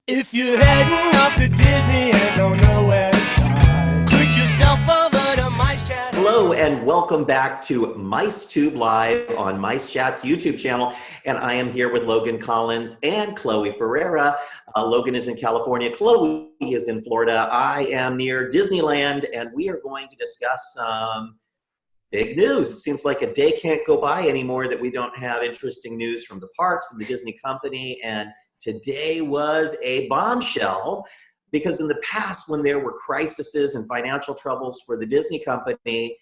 If you're heading off to Disney and don't know where to start, click yourself over to MiceChat. Hello and welcome back to MiceTube Live on MiceChat's YouTube channel. And I am here with Logan Collins and Chloe Ferreira. Logan is in California. Chloe is in Florida. I am near Disneyland, and we are going to discuss some big news. It seems like a day can't go by anymore that we don't have interesting news from the parks and the Disney company. And today was a bombshell, because in the past, when there were crises and financial troubles for the Disney company,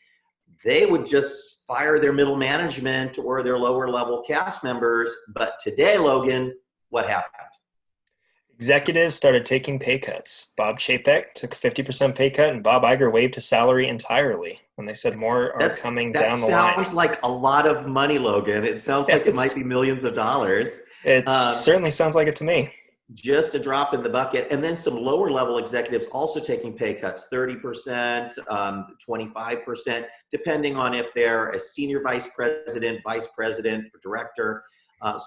they would just fire their middle management or their lower level cast members. But today, Logan, what happened? Executives started taking pay cuts. Bob Chapek took a 50% pay cut, and Bob Iger waived his salary entirely when they said more are coming down the line. That sounds like a lot of money, Logan. It sounds like it might be millions of dollars. It certainly sounds like it to me. Just a drop in the bucket. And then some lower level executives also taking pay cuts, 30%, 25%, depending on if they're a senior vice president, or director.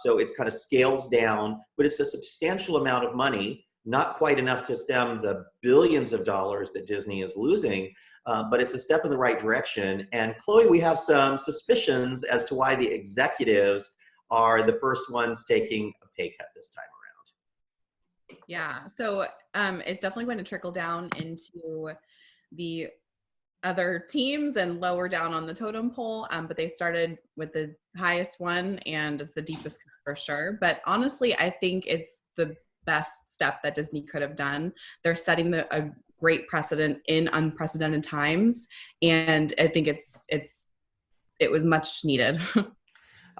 So it's kind of scales down, but it's a substantial amount of money, not quite enough to stem the billions of dollars that Disney is losing, but it's a step in the right direction. And Chloe, we have some suspicions as to why the executives are the first ones taking a pay cut this time around. Yeah, so it's definitely going to trickle down into the other teams and lower down on the totem pole, but they started with the highest one, and it's the deepest for sure. But honestly, I think it's the best step that Disney could have done. They're setting a great precedent in unprecedented times, and I think it was much needed.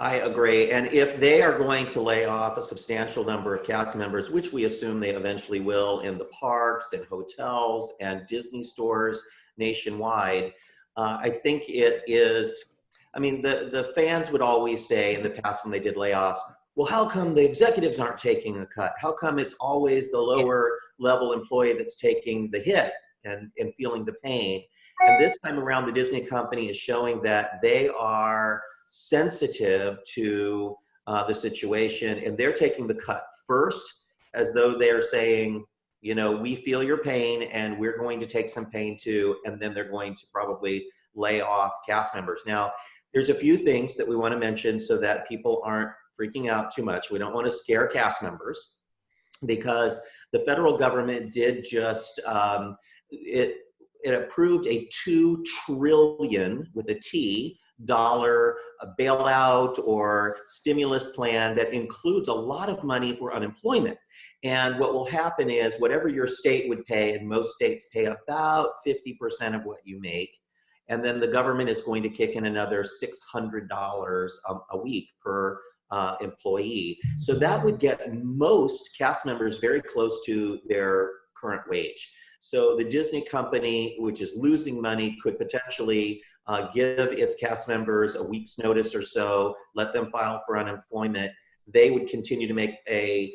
I agree. And if they are going to lay off a substantial number of cast members, which we assume they eventually will in the parks and hotels and Disney stores nationwide, I think it is, I mean, the fans would always say in the past when they did layoffs, well, how come the executives aren't taking a cut? How come it's always the lower level employee that's taking the hit and feeling the pain? And this time around, the Disney company is showing that they are sensitive to the situation, and they're taking the cut first, as though they're saying, you know, we feel your pain and we're going to take some pain too, and then they're going to probably lay off cast members. Now, there's a few things that we want to mention so that people aren't freaking out too much. We don't want to scare cast members, because the federal government did just, it approved a $2 trillion with a T dollar bailout or stimulus plan that includes a lot of money for unemployment. And what will happen is whatever your state would pay, and most states pay about 50% of what you make, and then the government is going to kick in another $600 a week per employee. So that would get most cast members very close to their current wage. So the Disney company, which is losing money, could potentially give its cast members a week's notice or so, let them file for unemployment. They would continue to make a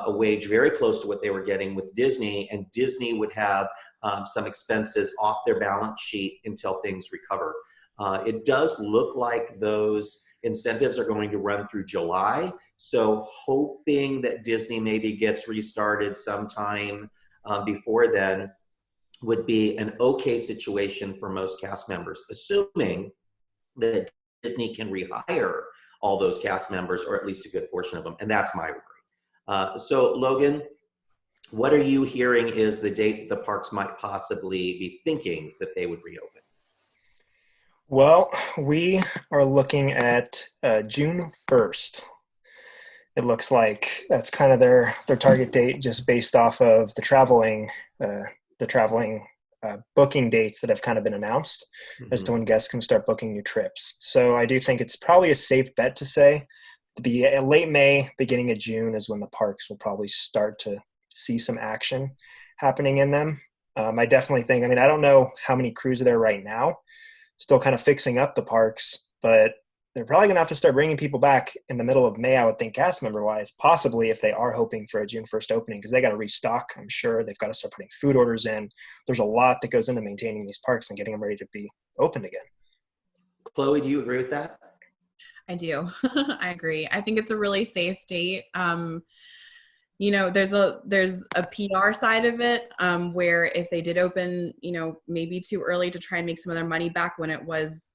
wage very close to what they were getting with Disney, and Disney would have some expenses off their balance sheet until things recover. It does look like those incentives are going to run through July, so hoping that Disney maybe gets restarted sometime before then would be an okay situation for most cast members, assuming that Disney can rehire all those cast members, or at least a good portion of them, and that's my worry. So Logan, what are you hearing is the date the parks might possibly be thinking that they would reopen? Well, we are looking at June 1st. It looks like that's kind of their target date, just based off of the traveling booking dates that have kind of been announced as to when guests can start booking new trips. So I do think it's probably a safe bet to say to be late May, beginning of June is when the parks will probably start to see some action happening in them. I definitely think, I mean, I don't know how many crews are there right now, still kind of fixing up the parks, but they're probably going to have to start bringing people back in the middle of May, I would think, cast member-wise, possibly if they are hoping for a June 1st opening, because they got to restock, I'm sure. They've got to start putting food orders in. There's a lot that goes into maintaining these parks and getting them ready to be opened again. Chloe, do you agree with that? I do. I agree. I think it's a really safe date. there's a PR side of it, where if they did open, maybe too early to try and make some of their money back when it was,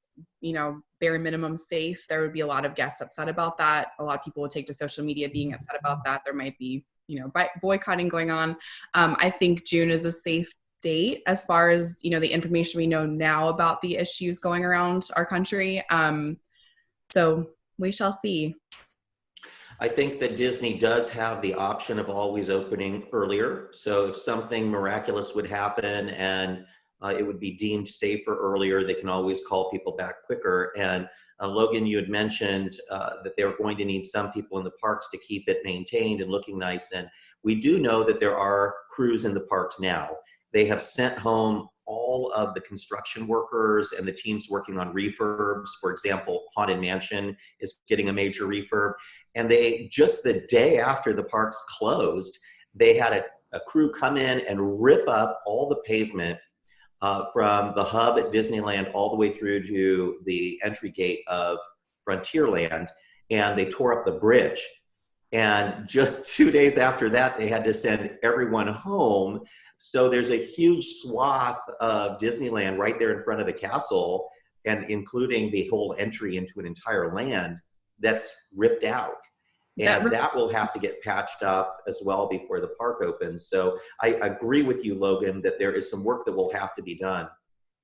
bare minimum safe, there would be a lot of guests upset about that. A lot of people would take to social media being upset about that. There might be, boycotting going on. I think June is a safe date as far as, the information we know now about the issues going around our country. So we shall see. I think that Disney does have the option of always opening earlier. So if something miraculous would happen and it would be deemed safer earlier, they can always call people back quicker. And Logan, you had mentioned that they were going to need some people in the parks to keep it maintained and looking nice. And we do know that there are crews in the parks now. They have sent home all of the construction workers and the teams working on refurbs. For example, Haunted Mansion is getting a major refurb. And they, just the day after the parks closed, they had a crew come in and rip up all the pavement from the hub at Disneyland all the way through to the entry gate of Frontierland, and they tore up the bridge. And just 2 days after that, they had to send everyone home. So there's a huge swath of Disneyland right there in front of the castle, and including the whole entry into an entire land that's ripped out. And that will have to get patched up as well before the park opens. So I agree with you, Logan, that there is some work that will have to be done.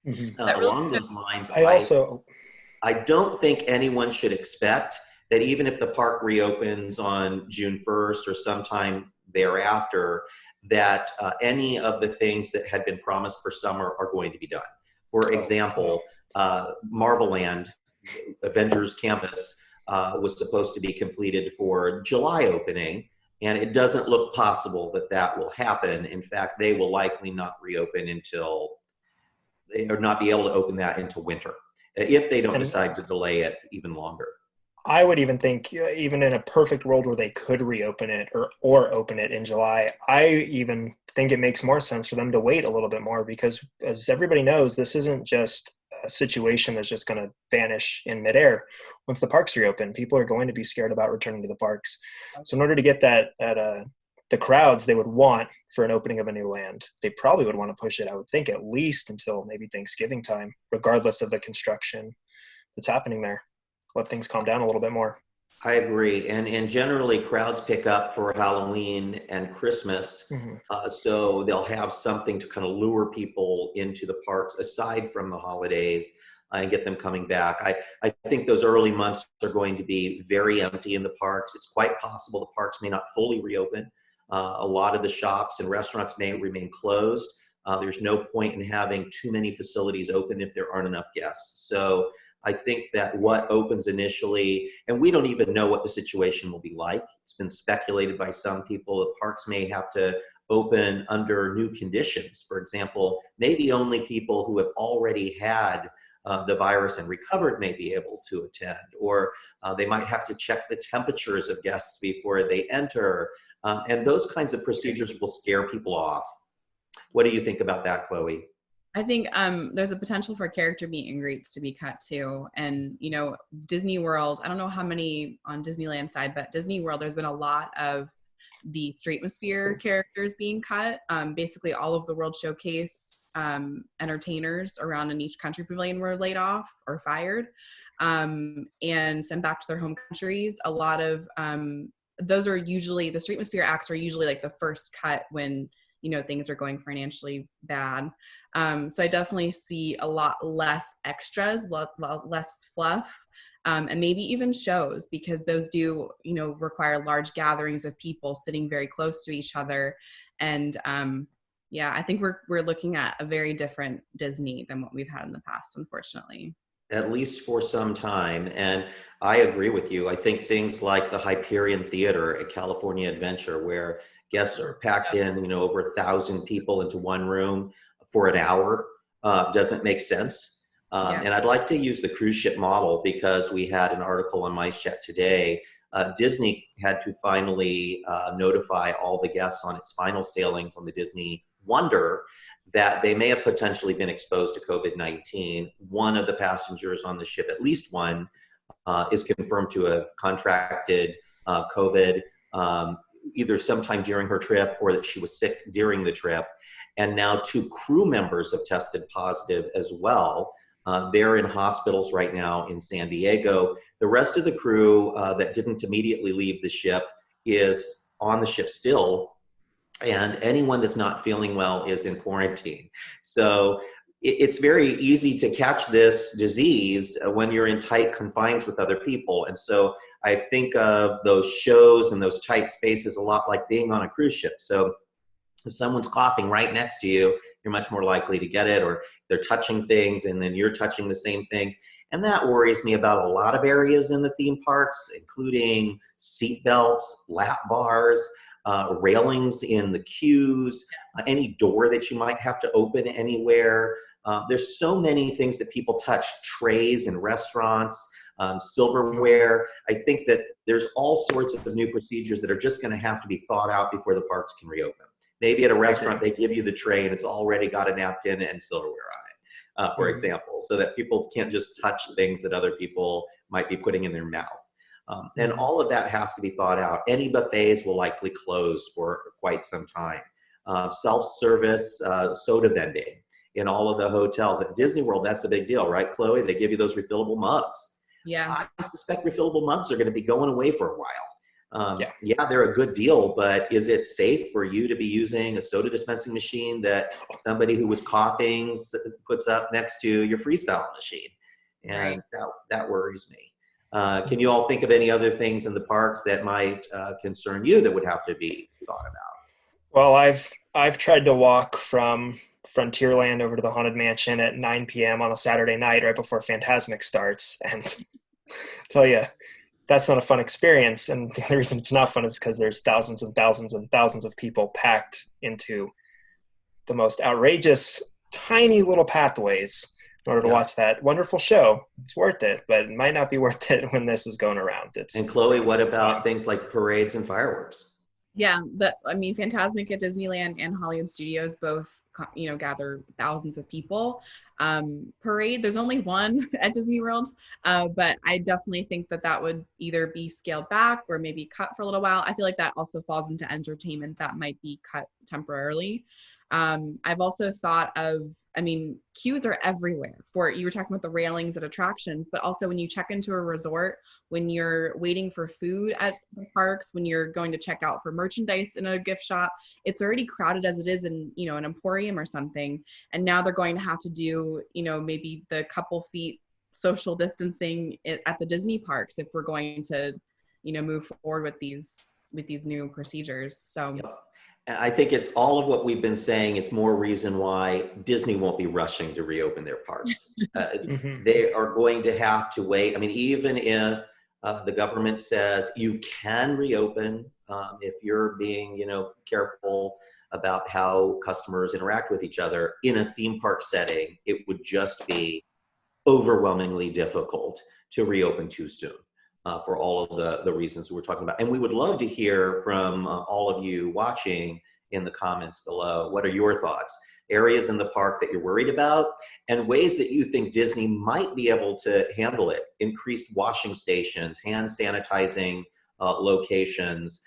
Mm-hmm. Along those lines, I don't think anyone should expect that even if the park reopens on June 1st or sometime thereafter, that any of the things that had been promised for summer are going to be done. For example, Marvel Land, Avengers Campus, was supposed to be completed for July opening, and it doesn't look possible that that will happen. In fact, they will likely not reopen or not be able to open that until winter, if they don't decide to delay it even longer. I would even think, even in a perfect world where they could reopen it or open it in July, I even think it makes more sense for them to wait a little bit more, because as everybody knows, this isn't just a situation that's just going to vanish in midair. Once the parks reopen, people are going to be scared about returning to the parks. So in order to get the crowds they would want for an opening of a new land, they probably would want to push it, I would think, at least until maybe Thanksgiving time, regardless of the construction that's happening there. Let things calm down a little bit more. I agree. And generally crowds pick up for Halloween and Christmas. Mm-hmm. So they'll have something to kind of lure people into the parks aside from the holidays and get them coming back. I think those early months are going to be very empty in the parks. It's quite possible the parks may not fully reopen. A lot of the shops and restaurants may remain closed. There's no point in having too many facilities open if there aren't enough guests. So I think that what opens initially, and we don't even know what the situation will be like. It's been speculated by some people that parks may have to open under new conditions. For example, maybe only people who have already had the virus and recovered may be able to attend, or they might have to check the temperatures of guests before they enter. And those kinds of procedures will scare people off. What do you think about that, Chloe? I think there's a potential for character meet and greets to be cut too. And, Disney World, I don't know how many on Disneyland side, but Disney World, there's been a lot of the Streetmosphere characters being cut. Basically all of the World Showcase entertainers around in each country pavilion were laid off or fired and sent back to their home countries. A lot of those are usually, the Streetmosphere acts are usually like the first cut when, things are going financially bad. So I definitely see a lot less extras, less fluff, and maybe even shows, because those do, require large gatherings of people sitting very close to each other. And I think we're looking at a very different Disney than what we've had in the past, unfortunately. At least for some time. And I agree with you. I think things like the Hyperion Theater at California Adventure, where guests are packed in, over 1,000 people into one room for an hour, doesn't make sense. And I'd like to use the cruise ship model, because we had an article on MiceChat today. Disney had to finally notify all the guests on its final sailings on the Disney Wonder that they may have potentially been exposed to COVID-19. One of the passengers on the ship, at least one, is confirmed to have contracted COVID. either sometime during her trip or that she was sick during the trip. And now 2 crew members have tested positive as well. They're in hospitals right now in San Diego. The rest of the crew that didn't immediately leave the ship is on the ship still. And anyone that's not feeling well is in quarantine. So it's very easy to catch this disease when you're in tight confines with other people. And so I think of those shows and those tight spaces a lot like being on a cruise ship. So if someone's coughing right next to you, you're much more likely to get it, or they're touching things and then you're touching the same things. And that worries me about a lot of areas in the theme parks, including seat belts, lap bars, railings in the queues, any door that you might have to open anywhere. There's so many things that people touch, trays in restaurants, silverware. I think that there's all sorts of new procedures that are just going to have to be thought out before the parks can reopen. Maybe at a restaurant, they give you the tray and it's already got a napkin and silverware on it, for example, so that people can't just touch things that other people might be putting in their mouth. And all of that has to be thought out. Any buffets will likely close for quite some time. Self-service soda vending in all of the hotels. At Disney World, that's a big deal, right, Chloe? They give you those refillable mugs. Yeah. I suspect refillable mugs are going to be going away for a while. Yeah, they're a good deal, but is it safe for you to be using a soda dispensing machine that somebody who was coughing puts up next to your freestyle machine? And that worries me. Can you all think of any other things in the parks that might concern you that would have to be thought about? Well, I've tried to walk from Frontierland over to the Haunted Mansion at 9 p.m. on a Saturday night right before Fantasmic starts, and tell you, that's not a fun experience. And the only reason it's not fun is because there's thousands and thousands and thousands of people packed into the most outrageous, tiny little pathways in order to watch that wonderful show. It's worth it, but it might not be worth it when this is going around. And Chloe, what about things like parades and fireworks? Yeah, Fantasmic at Disneyland and Hollywood Studios both, gather thousands of people. Parade, there's only one at Disney World, but I definitely think that would either be scaled back or maybe cut for a little while. I feel like that also falls into entertainment that might be cut temporarily. I've also thought of, queues are everywhere you were talking about the railings at attractions, but also when you check into a resort, when you're waiting for food at the parks, when you're going to check out for merchandise in a gift shop, it's already crowded as it is in, an emporium or something. And now they're going to have to do, maybe the couple feet social distancing at the Disney parks if we're going to, move forward with these new procedures. So. Yep. I think it's all of what we've been saying is more reason why Disney won't be rushing to reopen their parks. They are going to have to wait. Even if the government says you can reopen if you're being, careful about how customers interact with each other in a theme park setting, it would just be overwhelmingly difficult to reopen too soon. For all of the reasons we're talking about. And we would love to hear from all of you watching in the comments below. What are your thoughts? Areas in the park that you're worried about and ways that you think Disney might be able to handle it. Increased washing stations, hand sanitizing locations,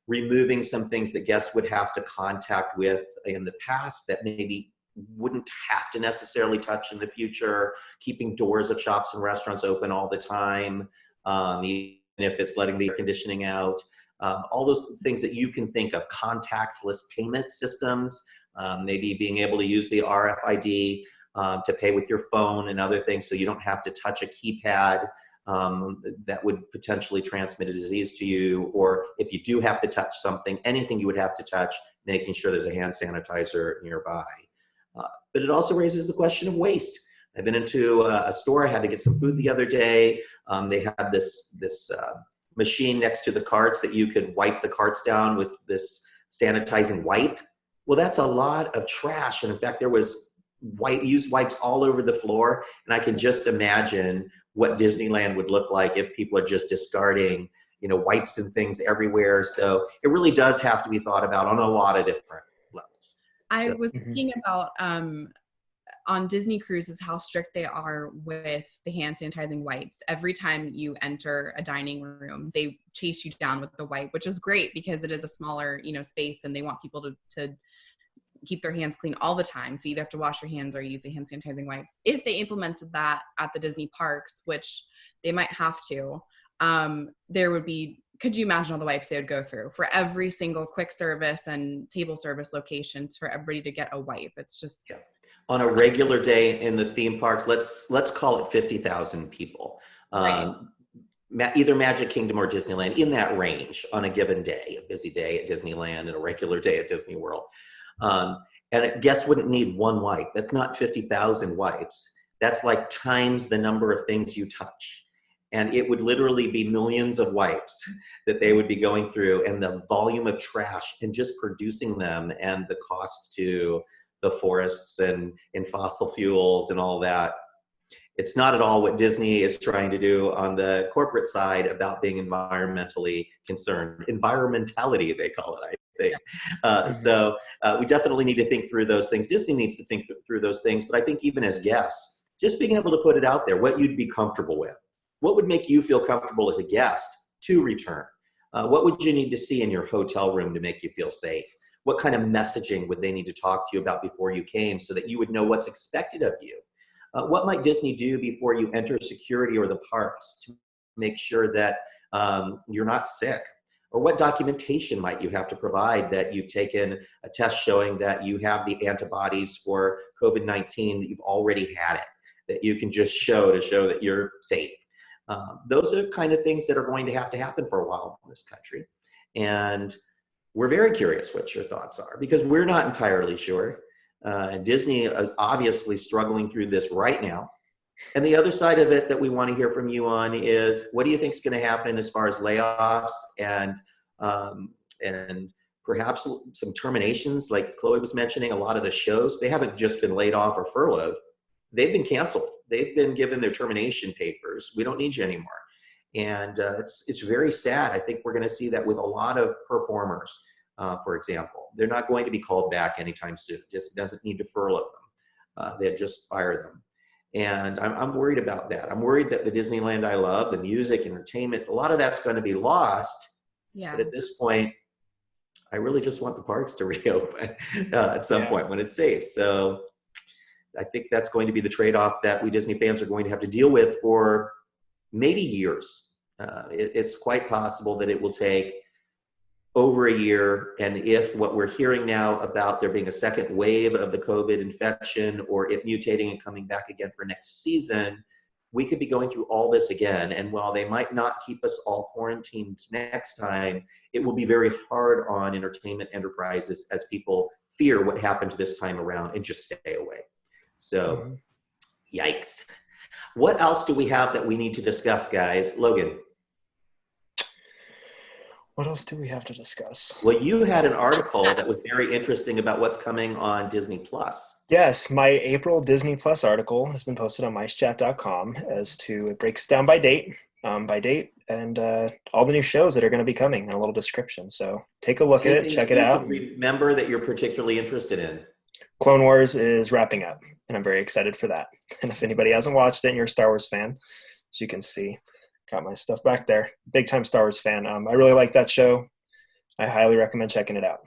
removing some things that guests would have to contact with in the past that maybe wouldn't have to necessarily touch in the future, keeping doors of shops and restaurants open all the time, even if it's letting the air conditioning out, all those things that you can think of, contactless payment systems, maybe being able to use the RFID to pay with your phone and other things so you don't have to touch a keypad that would potentially transmit a disease to you, or if you do have to touch something, anything you would have to touch, making sure there's a hand sanitizer nearby. But it also raises the question of waste. I've been into a store. I had to get some food the other day. They had this machine next to the carts that you could wipe the carts down with this sanitizing wipe. Well, that's a lot of trash. And in fact, there was used wipes all over the floor. And I can just imagine what Disneyland would look like if people are just discarding, wipes and things everywhere. So it really does have to be thought about on a lot of different levels. I was thinking about on Disney cruises how strict they are with the hand sanitizing wipes. Every time you enter a dining room, they chase you down with the wipe, which is great because it is a smaller, space, and they want people to keep their hands clean all the time. So you either have to wash your hands or use the hand sanitizing wipes. If they implemented that at the Disney parks, which they might have to, there would be, could you imagine all the wipes they would go through for every single quick service and table service locations for everybody to get a wipe? It's just on a regular day in the theme parks. Let's call it 50,000 people. Right. Either Magic Kingdom or Disneyland, in that range on a given day, a busy day at Disneyland and a regular day at Disney World. And guests wouldn't need one wipe. That's not 50,000 wipes. That's like times the number of things you touch. And it would literally be millions of wipes that they would be going through, and the volume of trash and just producing them, and the cost to the forests and fossil fuels and all that. It's not at all what Disney is trying to do on the corporate side about being environmentally concerned. Environmentality, they call it, I think. So we definitely need to think through those things. Disney needs to think through those things. But I think even as guests, just being able to put it out there, what you'd be comfortable with. What would make you feel comfortable as a guest to return? What would you need to see in your hotel room to make you feel safe? What kind of messaging would they need to talk to you about before you came so that you would know what's expected of you? What might Disney do before you enter security or the parks to make sure that you're not sick? Or what documentation might you have to provide that you've taken a test showing that you have the antibodies for COVID-19, that you've already had it, that you can just show that you're safe? Those are the kind of things that are going to happen for a while in this country. And we're very curious what your thoughts are, because we're not entirely sure. And Disney is obviously struggling through this right now. And the other side of it that we want to hear from you on is, what do you think is going to happen as far as layoffs and perhaps some terminations? Like Chloe was mentioning, a lot of the shows, they haven't just been laid off or furloughed. They've been canceled. They've been given their termination papers. We don't need you anymore. And it's very sad. I think we're going to see that with a lot of performers, for example. They're not going to be called back anytime soon. Just doesn't need to furlough them. They'll just fire them. And I'm worried about that. I'm worried that the Disneyland I love, the music, entertainment, a lot of that's going to be lost. Yeah. But at this point, I really just want the parks to reopen at some point when it's safe. So I think that's going to be the trade-off that we Disney fans are going to have to deal with for maybe years. It's quite possible that it will take over a year. And if what we're hearing now about there being a second wave of the COVID infection, or it mutating and coming back again for next season, we could be going through all this again. And while they might not keep us all quarantined next time, it will be very hard on entertainment enterprises as people fear what happened this time around and just stay away. So, yikes. What else do we have that we need to discuss, guys? Logan. What else do we have to discuss? Well, you had an article that was very interesting about what's coming on Disney Plus. Yes, my April Disney Plus article has been posted on MiceChat.com it breaks down by date, and all the new shows that are going to be coming and a little description. So take a look at it, check it out. Remember that you're particularly interested in. Clone Wars is wrapping up, and I'm very excited for that. And if anybody hasn't watched it and you're a Star Wars fan, as you can see, got my stuff back there. Big time Star Wars fan. I really like that show. I highly recommend checking it out.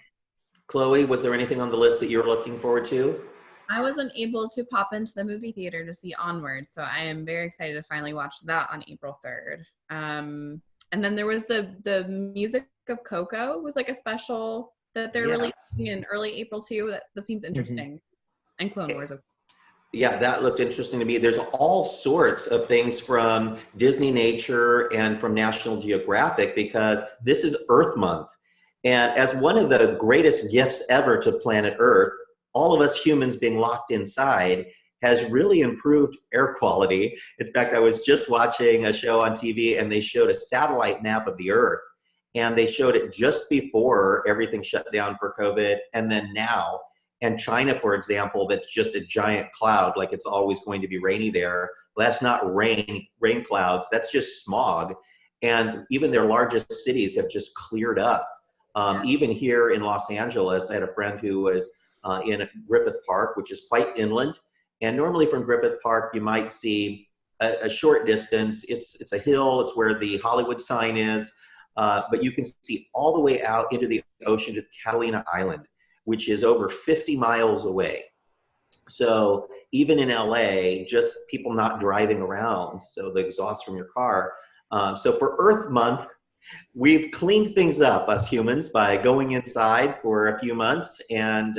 Chloe, was there anything on the list that you're looking forward to? I wasn't able to pop into the movie theater to see Onward, so I am very excited to finally watch that on April 3rd. And then there was the music of Coco was like a special that they're releasing in early April too. That seems interesting. And Clone Wars, of course. Yeah, that looked interesting to me. There's all sorts of things from Disney Nature and from National Geographic, because this is Earth Month. And as one of the greatest gifts ever to planet Earth, all of us humans being locked inside has really improved air quality. In fact, I was just watching a show on TV and they showed a satellite map of the Earth. And they showed it just before everything shut down for COVID, and then now. And China, for example, that's just a giant cloud, like it's always going to be rainy there. Well, that's not rain clouds, that's just smog. And even their largest cities have just cleared up. Even here in Los Angeles, I had a friend who was in Griffith Park, which is quite inland, And normally from Griffith Park, you might see a short distance. It's a hill. It's where the Hollywood sign is. But you can see all the way out into the ocean to Catalina Island, which is over 50 miles away. So even in LA, just people not driving around, so the exhaust from your car. So for Earth Month, we've cleaned things up, us humans, by going inside for a few months, and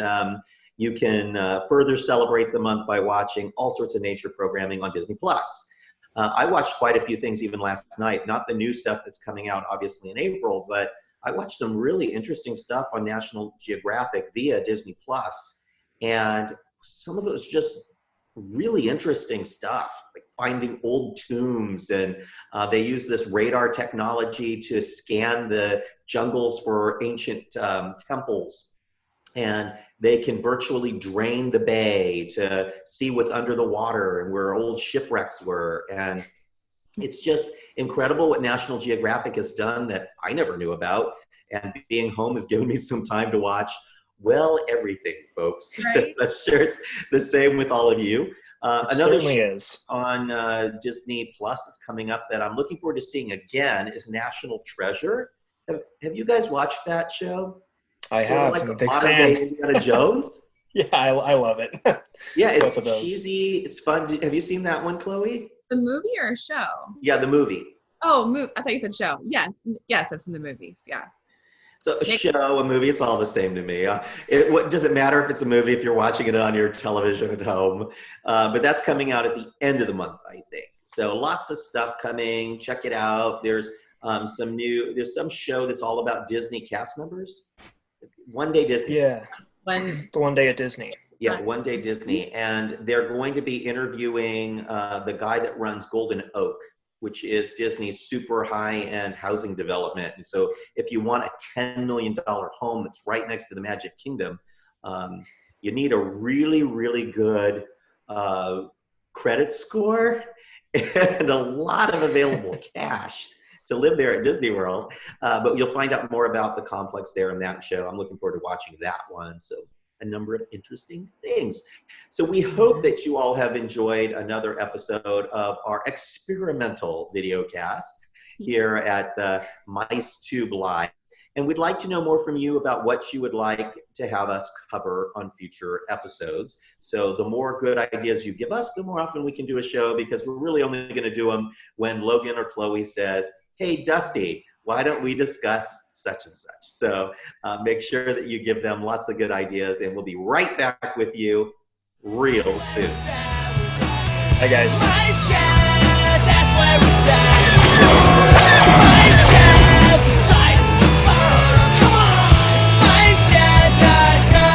you can further celebrate the month by watching all sorts of nature programming on Disney+. I watched quite a few things even last night, not the new stuff that's coming out obviously in April, but I watched some really interesting stuff on National Geographic via Disney+, and some of it was just really interesting stuff, like finding old tombs, and they use this radar technology to scan the jungles for ancient temples, and they can virtually drain the bay to see what's under the water and where old shipwrecks were. And it's just incredible what National Geographic has done that I never knew about, and being home has given me some time to watch everything, folks. Right? I'm sure it's the same with all of you. It Another certainly is. on Disney Plus that's coming up that I'm looking forward to seeing again is National Treasure. Have you guys watched that show? I have. Like I'm a a big modern fan. day Indiana Jones. Yeah, I love it. Yeah, it's Both of those. cheesy. It's fun. Have you seen that one, Chloe? The movie or a show? Yeah, the movie. Oh, I thought you said show. Yes, I've seen the movies. Yeah. So a show, a movie, it's all the same to me. What does it matter if it's a movie if you're watching it on your television at home? But that's coming out at the end of the month, I think. So lots of stuff coming. Check it out. There's some show that's all about Disney cast members. One Day Disney. Yeah. When The One Day at Disney. Yeah, One Day Disney. And they're going to be interviewing the guy that runs Golden Oak, which is Disney's super high-end housing development. And so if you want a $10 million home that's right next to the Magic Kingdom, you need a really, really good credit score and a lot of available cash to live there at Disney World. But you'll find out more about the complex there in that show. I'm looking forward to watching that one. So a number of interesting things. So we hope that you all have enjoyed another episode of our experimental video cast here at the MiceTube Live. And we'd like to know more from you about what you would like to have us cover on future episodes. So the more good ideas you give us, the more often we can do a show, because we're really only going to do them when Logan or Chloe says, hey, Dusty, why don't we discuss such and such? So make sure that you give them lots of good ideas, and we'll be right back with you real soon. Hi, guys. MiceChat, that's where it's at.